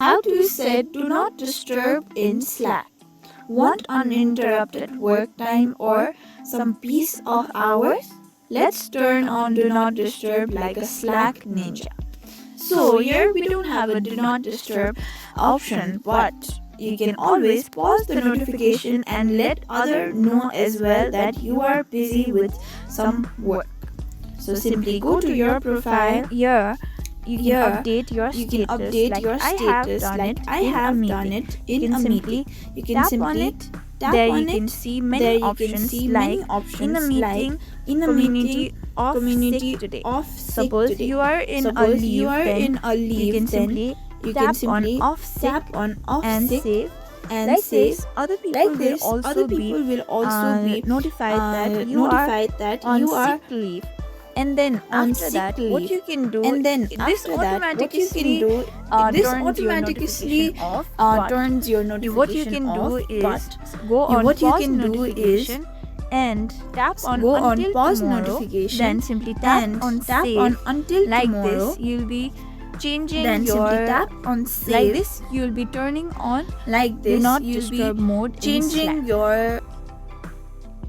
How to set do not disturb in Slack. Want uninterrupted work time or some peace of hours? Let's turn on do not disturb like a Slack ninja. So here we don't have a do not disturb option, but you can always pause the notification and let other know as well that you are busy with some work. So simply go to your profile. Here you can Here, update your you can status update like your I have status done like it I in a have meeting. done it You in can a simply meeting. You can tap on simply it. tap There on you can it. see There many you can options see like many options in a meeting, like in a community meeting, off community sick today. off sick Suppose today. you are in a Suppose leave, you are then in a you leave, can then simply you tap can simply on off sick tap on off and sick save. and Like save. this, other people Like will this, also other be people will also be notified that you notified are that on you are sick leave. And then on after sick that, what leave. you can do, And then this after that, what you can automatically do, this turns your automatically notification off. But turns your what you notification can off. do is But go on what you pause can do is notification and tap on go on until pause tomorrow. notification Then simply tap and on tap save. on until Like tomorrow. this, you'll be changing Then your simply tap on save. like this, you'll be turning on Like do this, not you'll disturb be mode in Slack. changing your